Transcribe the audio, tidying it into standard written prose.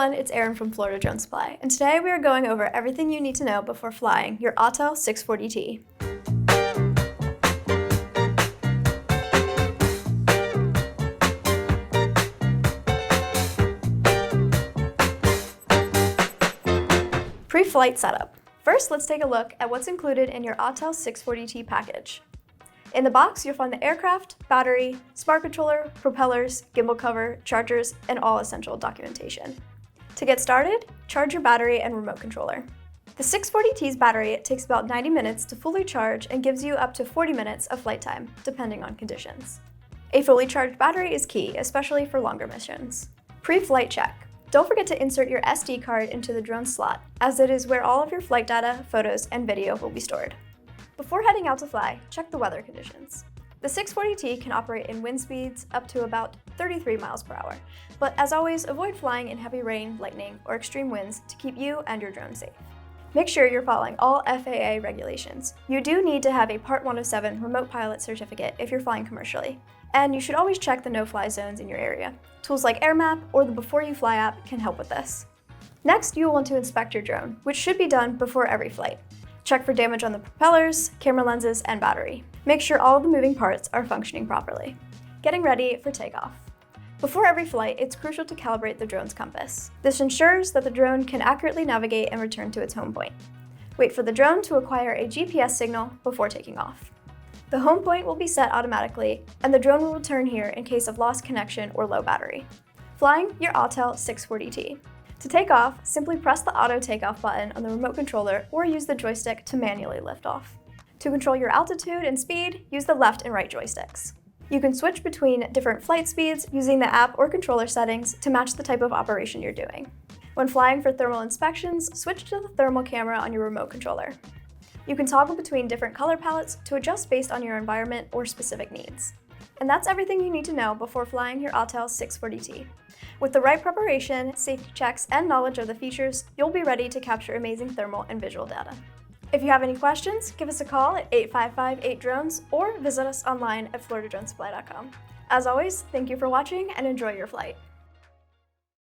everyone, it's Erin from Florida Drone Supply, and today we are going over everything you need to know before flying your Autel 640T. Pre-flight setup. First, let's take a look at what's included in your Autel 640T package. In the box, you'll find the aircraft, battery, spark controller, propellers, gimbal cover, chargers, and all essential documentation. To get started, charge your battery and remote controller. The 640T's battery takes about 90 minutes to fully charge and gives you up to 40 minutes of flight time, depending on conditions. A fully charged battery is key, especially for longer missions. Pre-flight check. Don't forget to insert your SD card into the drone slot, as it is where all of your flight data, photos, and video will be stored. Before heading out to fly, check the weather conditions. The 640T can operate in wind speeds up to about 33 miles per hour, but as always, avoid flying in heavy rain, lightning, or extreme winds to keep you and your drone safe. Make sure you're following all FAA regulations. You do need to have a Part 107 remote pilot certificate if you're flying commercially, and you should always check the no-fly zones in your area. Tools like AirMap or the Before You Fly app can help with this. Next, you will want to inspect your drone, which should be done before every flight. Check for damage on the propellers, camera lenses, and battery. Make sure all of the moving parts are functioning properly. Getting ready for takeoff. Before every flight, it's crucial to calibrate the drone's compass. This ensures that the drone can accurately navigate and return to its home point. Wait for the drone to acquire a GPS signal before taking off. The home point will be set automatically, and the drone will return here in case of lost connection or low battery. Flying your Autel 640T. To take off, simply press the auto takeoff button on the remote controller or use the joystick to manually lift off. To control your altitude and speed, use the left and right joysticks. You can switch between different flight speeds using the app or controller settings to match the type of operation you're doing. When flying for thermal inspections, switch to the thermal camera on your remote controller. You can toggle between different color palettes to adjust based on your environment or specific needs. And that's everything you need to know before flying your Autel 640T. With the right preparation, safety checks, and knowledge of the features, you'll be ready to capture amazing thermal and visual data. If you have any questions, give us a call at 855-8-DRONES or visit us online at floridadronesupply.com. As always, thank you for watching and enjoy your flight.